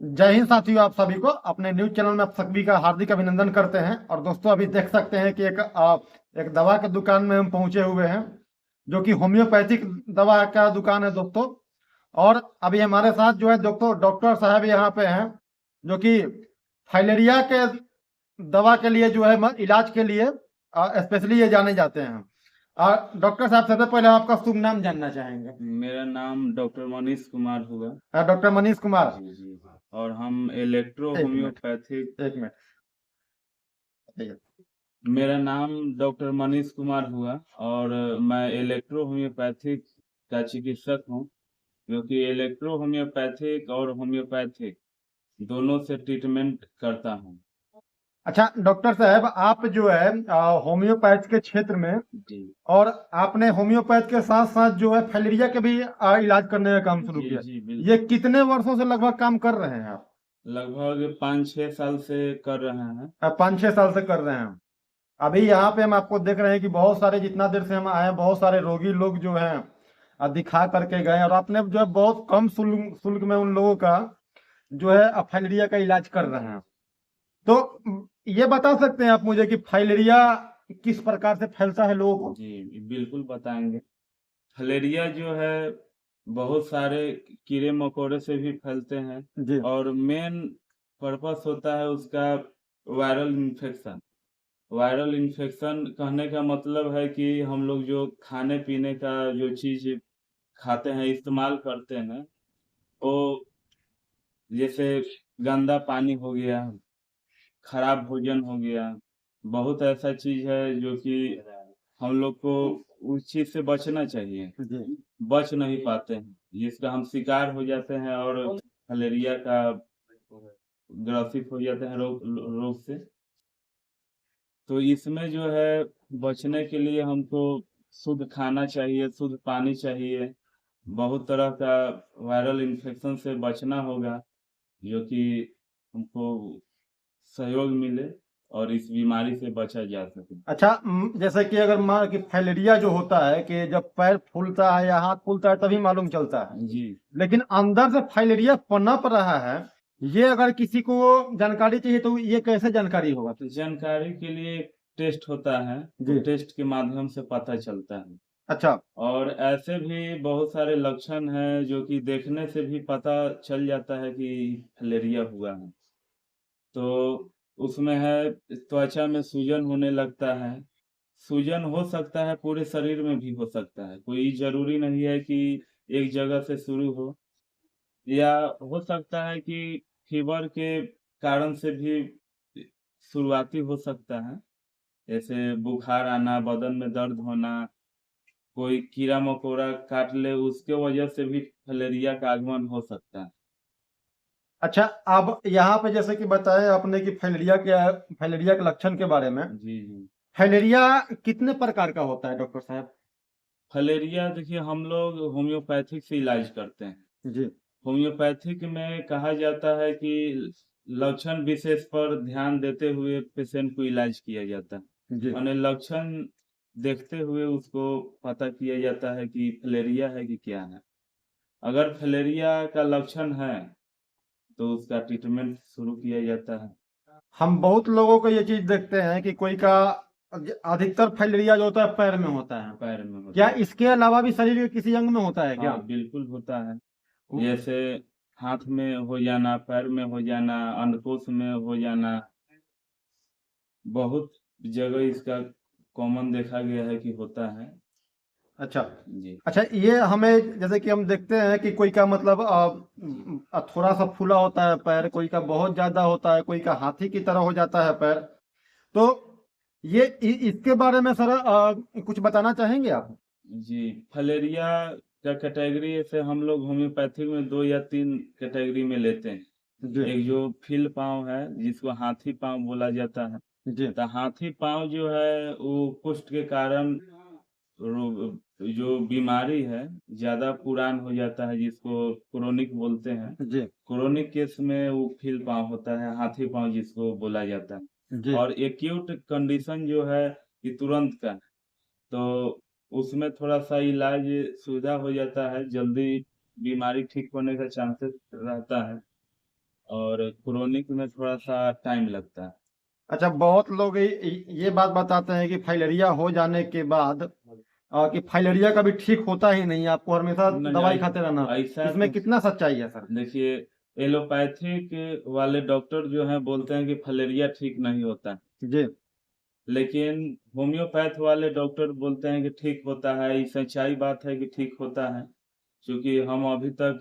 जय हिंद साथियों, आप सभी को अपने न्यूज चैनल में आप सभी का हार्दिक अभिनंदन करते हैं। और दोस्तों, अभी देख सकते हैं कि एक दवा के दुकान में हम पहुंचे हुए हैं, जो कि होम्योपैथिक दवा का दुकान है दोस्तों। और अभी हमारे साथ जो है डॉक्टर साहब यहाँ पे हैं, जो कि फाइलेरिया के दवा के लिए जो है इलाज के लिए स्पेशली ये जाने जाते हैं। डॉक्टर साहब, सबसे पहले आपका शुभ नाम जानना चाहेंगे। मेरा नाम डॉक्टर मनीष कुमार हुआ। डॉक्टर मनीष कुमार। जी जी। और हम इलेक्ट्रो एक मिनट, होम्योपैथिक। एक मिनट। मेरा नाम डॉक्टर मनीष कुमार हुआ और मैं इलेक्ट्रो होम्योपैथिक का चिकित्सक हूँ, क्योंकि इलेक्ट्रो होम्योपैथिक और होम्योपैथिक दोनों से ट्रीटमेंट करता हूँ। अच्छा डॉक्टर साहब, आप जो है होम्योपैथ के क्षेत्र में, जी और आपने होम्योपैथ के साथ साथ जो है फाइलेरिया के भी इलाज करने का काम शुरू जी किया। जी ये बिल्कुल। कितने वर्षों से लगभग काम कर रहे हैं आप? लगभग 5-6 साल से कर रहे हैं। 5-6 साल से कर रहे हैं। अभी यहाँ पे हम आपको देख रहे हैं कि बहुत सारे, जितना देर से हम आए हैं, बहुत सारे रोगी लोग जो हैं दिखा करके गए, और आपने जो है बहुत कम शुल्क में उन लोगों का जो है फाइलेरिया का इलाज कर रहे हैं। तो ये बता सकते हैं आप मुझे कि फाइलेरिया किस प्रकार से फैलता है लोगों को? जी बिल्कुल बताएंगे। फलेरिया जो है बहुत सारे कीड़े मकोड़े से भी फैलते हैं, जी। और मेन पर्पस होता है उसका वायरल इन्फेक्शन। वायरल इन्फेक्शन कहने का मतलब है कि हम लोग जो खाने पीने का जो चीज खाते हैं, इस्तेमाल करते हैं, वो जैसे गंदा पानी हो गया, खराब भोजन हो गया, बहुत ऐसा चीज है जो कि हम लोग को उस चीज से बचना चाहिए। जी। बच नहीं पाते हैं, जिसका हम शिकार हो जाते हैं और मलेरिया का ग्रसित हो जाते हैं रोग से। तो इसमें जो है बचने के लिए हमको शुद्ध खाना चाहिए, शुद्ध पानी चाहिए। बहुत तरह का वायरल इन्फेक्शन से बचना होगा, जो कि हमको सहयोग मिले और इस बीमारी से बचा जा सके। अच्छा, जैसे कि अगर मान कि फाइलेरिया जो होता है कि जब पैर फूलता है या हाथ फूलता है तभी मालूम चलता है, जी लेकिन अंदर से फाइलेरिया पनप रहा है, ये अगर किसी को जानकारी चाहिए तो ये कैसे जानकारी होगा? तो जानकारी के लिए एक टेस्ट होता है, वो जी। टेस्ट के माध्यम से पता चलता है। अच्छा। और ऐसे भी बहुत सारे लक्षण हैं जो कि देखने से भी पता चल जाता है कि फलेरिया हुआ है। तो उसमें है, त्वचा में सूजन होने लगता है। सूजन हो सकता है पूरे शरीर में भी हो सकता है, कोई जरूरी नहीं है कि एक जगह से शुरू हो। या हो सकता है कि फीवर के कारण से भी शुरुआती हो सकता है, जैसे बुखार आना, बदन में दर्द होना, कोई कीड़ा मकोड़ा काट ले, उसके वजह से भी फलेरिया का आगमन हो सकता है। अच्छा, अब यहाँ पे जैसे कि बताया आपने कि फाइलेरिया के लक्षण के बारे में। जी जी। फाइलेरिया कितने प्रकार का होता है डॉक्टर साहब? फलेरिया देखिए, हम लोग होम्योपैथिक से इलाज करते हैं। जी। होम्योपैथिक में कहा जाता है कि लक्षण विशेष पर ध्यान देते हुए पेशेंट को इलाज किया जाता है। जी। माने लक्षण देखते हुए उसको पता किया जाता है कि फलेरिया है कि क्या है। अगर फलेरिया का लक्षण है तो उसका ट्रीटमेंट शुरू किया जाता है। हम बहुत लोगों को ये चीज देखते हैं कि कोई का अधिकतर फाइलेरिया जो होता है पैर में होता है। पैर में क्या होता है। इसके अलावा भी शरीर के किसी अंग में होता है क्या? हाँ बिल्कुल होता है। जैसे हाथ में हो जाना, पैर में हो जाना, अंडकोश में हो जाना, बहुत जगह इसका कॉमन देखा गया है कि होता है। अच्छा। जी अच्छा, ये हमें जैसे कि हम देखते हैं कि कोई का मतलब थोड़ा सा फूला होता है पैर, कोई का बहुत ज्यादा होता है, कोई का हाथी की तरह हो जाता है पैर। तो ये इसके बारे में सर कुछ बताना चाहेंगे आप? जी। फलेरिया का कैटेगरी से हम लोग होम्योपैथिक में 2 या 3 कैटेगरी में लेते हैं। जी। एक जो फील पाँव है, जिसको हाथी पाँव बोला जाता है। जी। तो हाथी पाँव जो है वो कुष्ठ के कारण जो बीमारी है ज्यादा पुरान हो जाता है, जिसको क्रोनिक बोलते हैं। जी। क्रोनिक केस में वो फील पाँव होता है, हाथी पाँव जिसको बोला जाता है। जी। और एक्यूट कंडीशन जो है कि तुरंत का, तो उसमें थोड़ा सा इलाज सुविधा हो जाता है, जल्दी बीमारी ठीक होने का चांसेस रहता है। और क्रोनिक में थोड़ा सा टाइम लगता है। अच्छा, बहुत लोग ये बात बताते हैं कि फाइलेरिया हो जाने के बाद कि फाइलेरिया कभी ठीक होता ही नहीं, आपको हमेशा नहीं, दवाई खाते रहना। ऐसा इसमें तो कितना सच्चाई है सर? देखिए, एलोपैथिक वाले डॉक्टर जो हैं बोलते हैं कि फलेरिया ठीक नहीं होता है, जी लेकिन होम्योपैथ वाले डॉक्टर बोलते हैं कि ठीक होता है। ये सच्चाई बात है कि ठीक होता है, क्योंकि हम अभी तक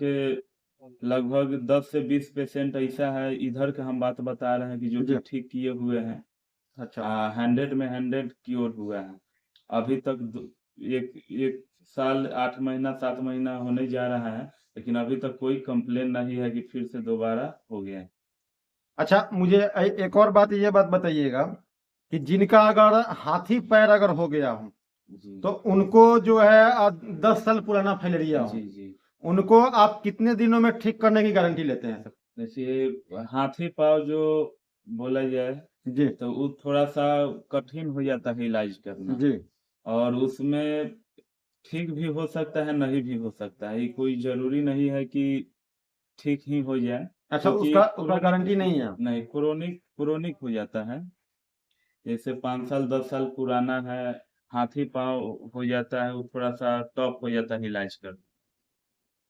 लगभग 10 से 20 पेशेंट ऐसा है इधर का हम बात बता रहे हैं कि जो कि जी। ठीक किए हुए हैं। अच्छा 100 में 100 क्योर हुआ है। अभी तक एक एक साल 8 महीना 7 महीना होने जा रहा है, लेकिन अभी तक कोई कंप्लेन नहीं है कि फिर से दोबारा हो गया है। अच्छा, मुझे एक और बात, ये बात बताइएगा कि जिनका अगर हाथी पैर अगर हो गया हो, जी तो उनको जो है 10 साल पुराना फाइलेरिया हो, जी जी। उनको आप कितने दिनों में ठीक करने की गारंटी लेते हैं सर? जैसे हाथी पाँव जो बोला जाए, जी तो वो थोड़ा सा कठिन हो जाता है इलाज करना, जी। और उसमें ठीक भी हो सकता है, नहीं भी हो सकता है। ये कोई जरूरी नहीं है कि ठीक ही हो जाए, अच्छा, क्योंकि उसका उसका क्रोनिक गारंटी नहीं है? नहीं, क्रोनिक क्रोनिक हो जाता है। जैसे 5 साल 10 साल पुराना है, हाथी पाँव हो जाता है, वो थोड़ा सा टफ हो जाता है इलाज करना।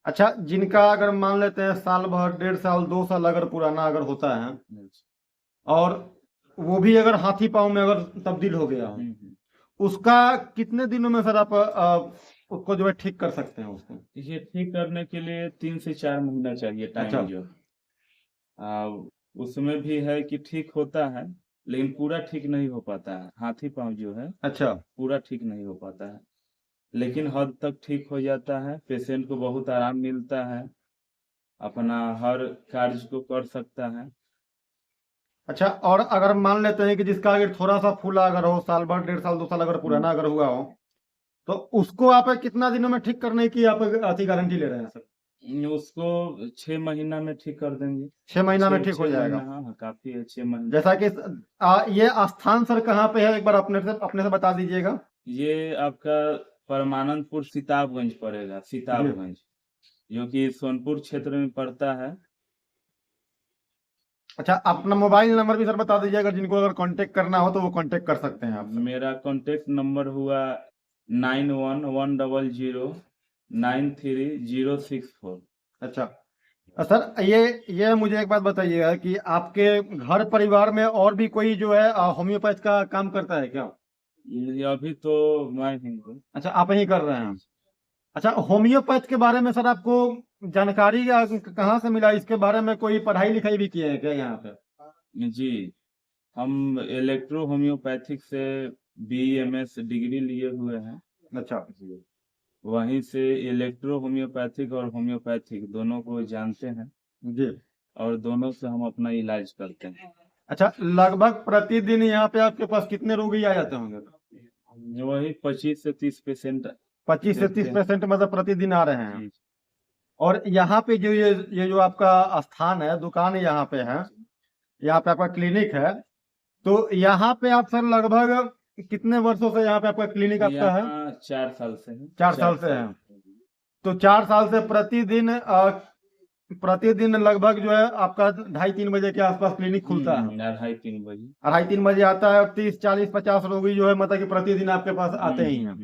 अच्छा, जिनका अगर मान लेते हैं साल भर 1.5 साल 2 साल अगर पुराना अगर होता है, और वो भी अगर हाथी पाँव में अगर तब्दील हो गया हो, उसका कितने दिनों में सर आप उसको जो है ठीक कर सकते हैं उसको? ये ठीक करने के लिए 3 से 4 महीना चाहिए अच्छा टाइम जो। आ, उसमें भी है कि ठीक होता है, लेकिन पूरा ठीक नहीं हो पाता है। हाथी पाँव जो है अच्छा। पूरा ठीक नहीं हो पाता है, लेकिन हद तक ठीक हो जाता है। पेशेंट को बहुत आराम मिलता है, अपना हर कार्य को कर सकता है। अच्छा, और अगर मान लेते हैं कि जिसका अगर थोड़ा सा फूला अगर हो, साल भर 1.5 साल 2 साल अगर पुराना अगर हुआ हो, तो उसको आप कितना दिनों में ठीक करने की आप अति गारंटी ले रहे हैं सर? उसको 6 महीना में ठीक कर देंगे। 6 महीना में ठीक हो छह जाएगा? महीना, हाँ हाँ, काफी है 6 महीना। जैसा कि ये स्थान सर कहाँ पे है, एक बार अपने से बता दीजिएगा। ये आपका परमानंदपुर सिताबगंज पड़ेगा, जी। सिताबगंज, जो कि सोनपुर क्षेत्र में पड़ता है। अच्छा, अपना मोबाइल नंबर भी सर बता दीजिए, अगर जिनको अगर कांटेक्ट करना हो तो वो कांटेक्ट कर सकते हैं आपसे। मेरा कांटेक्ट नंबर हुआ 9110093064। अच्छा सर, ये मुझे एक बात बताइएगा कि आपके घर परिवार में और भी कोई जो है होम्योपैथ का काम करता है क्या? ये अभी तो मैं ही हूँ। अच्छा, आप ही कर रहे हैं? अच्छा, होम्योपैथ के बारे में सर आपको जानकारी कहाँ से मिला? इसके बारे में कोई पढ़ाई लिखाई भी किए हैं क्या यहाँ पे? जी, हम इलेक्ट्रो होम्योपैथिक से BMS डिग्री लिए हुए हैं। अच्छा जी, वहीं से इलेक्ट्रो होम्योपैथिक और होम्योपैथिक दोनों को जानते हैं, जी। और दोनों से हम अपना इलाज करते हैं। अच्छा, लगभग प्रतिदिन यहाँ पे आपके पास कितने रोगी आ जाते होंगे? वही 25 से 30 पेशेंट 25 से देखते 30 हैं। पेशेंट मतलब प्रतिदिन आ रहे हैं? जी और यहाँ पे जो ये जो आपका स्थान है, दुकान यहाँ पे है, यहाँ पे आपका क्लिनिक है, तो यहाँ पे आप सर लगभग कितने वर्षों से यहाँ पे आपका क्लिनिक जी, आपका है? यहाँ 4 साल से है। 4 साल से है? तो 4 साल से प्रतिदिन लगभग जो है आपका 2:30-3 बजे के आसपास क्लिनिक खुलता है? 2:30-3 बजे। 2:30-3 बजे आता है, और 30 40 50 रोगी जो है मतलब कि प्रतिदिन आपके पास आते ही हैं?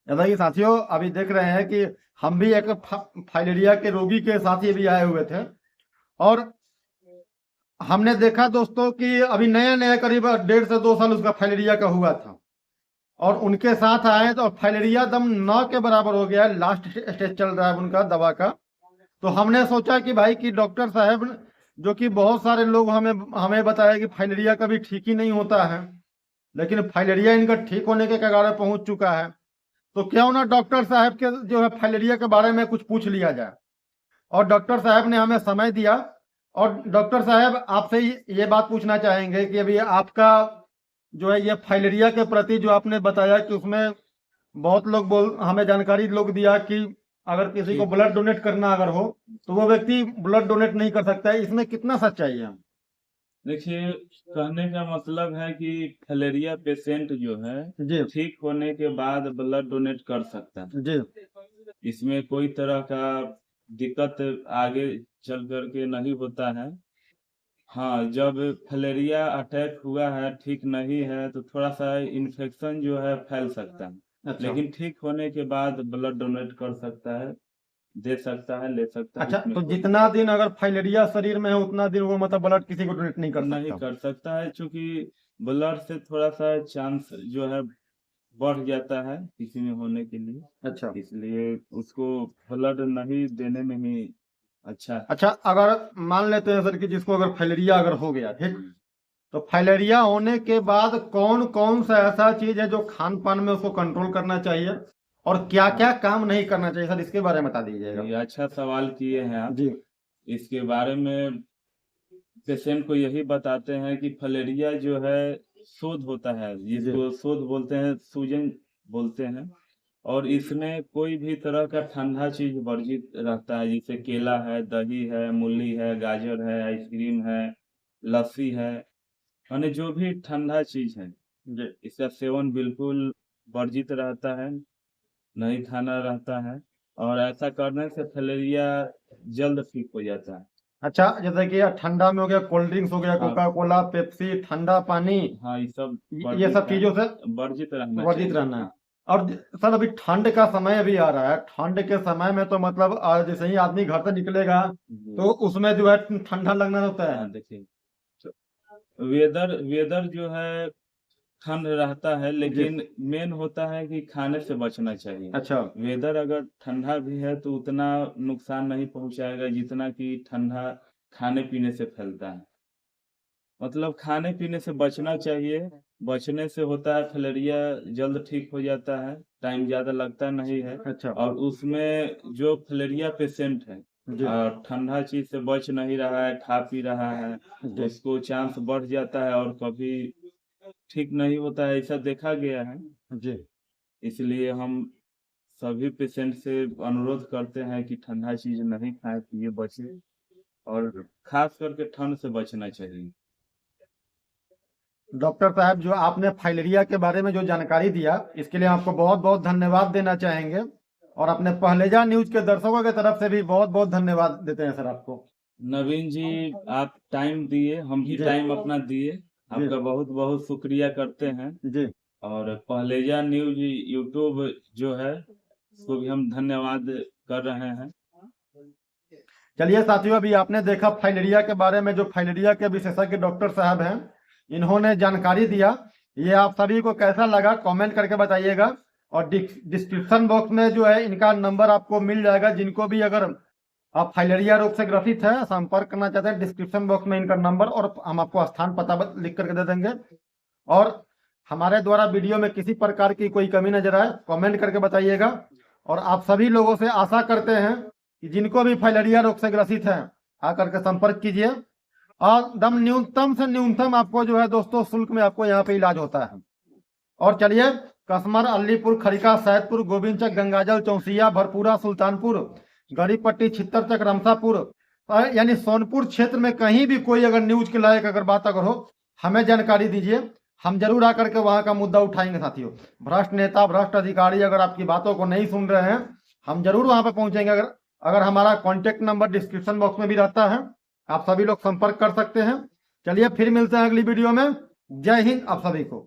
जैसा कि साथियों अभी देख रहे हैं कि हम भी एक फाइलेरिया के रोगी के साथी भी आए हुए थे, और हमने देखा दोस्तों कि अभी नया नया करीब 1.5 से 2 साल उसका फाइलेरिया का हुआ था, और उनके साथ आए तो फाइलेरिया दम 9 के बराबर हो गया, लास्ट स्टेज चल रहा है उनका दवा का। तो हमने सोचा कि भाई कि डॉक्टर साहब, जो कि बहुत सारे लोग हमें हमें बताया कि फाइलेरिया कभी ठीक ही नहीं होता है, लेकिन फाइलेरिया इनका ठीक होने के कगार पहुंच चुका है, तो क्यों ना डॉक्टर साहब के जो है फाइलेरिया के बारे में कुछ पूछ लिया जाए। और डॉक्टर साहब ने हमें समय दिया, और डॉक्टर साहब आपसे ये बात पूछना चाहेंगे कि अभी आपका जो है ये फाइलेरिया के प्रति जो आपने बताया कि उसमें बहुत लोग हमें जानकारी लोग दिया कि अगर किसी को ब्लड डोनेट करना अगर हो तो वो व्यक्ति ब्लड डोनेट नहीं कर सकता है, इसमें कितना सच्चाई है? देखिए, कहने का मतलब है कि फाइलेरिया पेशेंट जो है जी ठीक होने के बाद ब्लड डोनेट कर सकता है। जी। इसमें कोई तरह का दिक्कत आगे चल करके नहीं होता है। हाँ, जब फलेरिया अटैक हुआ है, ठीक नहीं है, तो थोड़ा-सा इन्फेक्शन जो है फैल सकता है। अच्छा लेकिन ठीक होने के बाद ब्लड डोनेट कर सकता है, दे सकता है, ले सकता है, अच्छा, इसमें तो कोई जितना दिन अगर फाइलेरिया शरीर में है उतना दिन वो मतलब ब्लड किसी को डोनेट नहीं कर नहीं सकता। कर सकता है, चूँकि ब्लड से थोड़ा-सा चांस जो है बढ़ जाता है किसी में होने के लिए, अच्छा इसलिए उसको ब्लड नहीं देने में ही अच्छा है। अच्छा, अगर मान लेते हैं सर कि जिसको अगर फाइलेरिया अगर हो गया, ठीक, हुँ। तो फाइलेरिया होने के बाद कौन कौन सा ऐसा चीज है जो खान पान में उसको कंट्रोल करना चाहिए और क्या हाँ, क्या काम नहीं करना चाहिए, सर इसके बारे में बता दीजिएगा। ये अच्छा सवाल किए हैं आप। जी इसके बारे में पेशेंट को यही बताते हैं कि फलेरिया जो है शोथ होता है, जी जिसको शोथ बोलते हैं, सूजन बोलते हैं। और इसमें कोई भी तरह का ठंडा चीज वर्जित रहता है, जैसे केला है, दही है, मूली है, गाजर है, आइसक्रीम है, लस्सी है, माने जो भी ठंडा चीज है, जी। इसका सेवन बिल्कुल वर्जित रहता है, नहीं खाना रहता है। और ऐसा करने से फलेरिया जल्द ठीक हो जाता है। अच्छा, जैसे कि ठंडा में हो गया कोल्ड ड्रिंक्स हो गया, हाँ, कोका कोला, पेप्सी, ठंडा पानी, हाँ, ये सब ये वर्जित सब है, चीजों से वर्जित रहना वर्जित चाहिए। रहना है। हाँ, और सर अभी ठंड का समय भी आ रहा है, ठंड के समय में तो मतलब जैसे ही आदमी घर से निकलेगा जी। तो उसमें जो है ठंडा लगना होता है। हाँ, देखिए, तो वेदर वेदर जो है ठंड रहता है, जी लेकिन मेन होता है कि खाने से बचना चाहिए। अच्छा वेदर अगर ठंडा भी है तो उतना नुकसान नहीं पहुँचाएगा जितना कि ठंडा खाने-पीने से फैलता है। मतलब खाने-पीने से बचना चाहिए, बचने से होता है फलेरिया जल्द ठीक हो जाता है, टाइम ज़्यादा लगता नहीं है। अच्छा और उसमें जो फलेरिया पेशेंट है जी ठंडा चीज़ से बच नहीं रहा है, खा पी रहा है, जी उसको चांस बढ़ जाता है और कभी ठीक नहीं होता है, ऐसा देखा गया है। जी। इसलिए हम सभी पेशेंट से अनुरोध करते हैं कि ठंडा चीज़ नहीं खाएँ, पिए, बचें और ख़ास करके ठंड से बचना चाहिए। डॉक्टर साहब, जो आपने फाइलेरिया के बारे में जो जानकारी दिया, इसके लिए आपको बहुत बहुत धन्यवाद देना चाहेंगे और अपने पहलेजा न्यूज के दर्शकों की तरफ से भी बहुत बहुत धन्यवाद देते हैं सर आपको। नवीन जी, आप टाइम दिए, हम भी जी टाइम अपना दिए, जी आपका बहुत-बहुत शुक्रिया करते हैं। जी। और पहलेजा न्यूज़ यूट्यूब जो है, उसको भी हम धन्यवाद कर रहे हैं। चलिए साथियों, अभी आपने देखा फाइलेरिया के बारे में, जो फाइलेरिया के विशेषज्ञ डॉक्टर साहब हैं इन्होंने जानकारी दिया। ये आप सभी को कैसा लगा कमेंट करके बताइएगा और डिस्क्रिप्शन बॉक्स में जो है इनका नंबर आपको मिल जाएगा। जिनको भी अगर आप फाइलेरिया रोग से ग्रसित है, संपर्क करना चाहते हैं, डिस्क्रिप्शन बॉक्स में इनका नंबर और हम आपको स्थान पता लिख करके दे देंगे। और हमारे द्वारा वीडियो में किसी प्रकार की कोई कमी नजर आए कमेंट करके बताइएगा। और आप सभी लोगों से आशा करते हैं कि जिनको भी फाइलेरिया रोग से ग्रसित हैं आकर के संपर्क कीजिए और दम न्यूनतम से न्यूनतम आपको जो है दोस्तों शुल्क में आपको यहाँ पे इलाज होता है। और चलिए, कसमर, अलीपुर, खरिका, सैदपुर, गोविंदचक, गंगाजल, चौसिया, भरपूरा, सुल्तानपुर, गरीबपट्टी, छित्तरचक, रमसापुर, यानी सोनपुर क्षेत्र में कहीं भी कोई अगर न्यूज के लायक अगर बात अगर हो, हमें जानकारी दीजिए, हम जरूर आकर के वहां का मुद्दा उठाएंगे साथियों। भ्रष्ट नेता, भ्रष्ट अधिकारी अगर आपकी बातों को नहीं सुन रहे हैं, हम जरूर वहां पे पहुंचेंगे। अगर अगर हमारा कॉन्टेक्ट नंबर डिस्क्रिप्शन बॉक्स में भी रहता है, आप सभी लोग संपर्क कर सकते हैं। चलिए फिर मिलते हैं अगली वीडियो में। जय हिंद आप सभी को।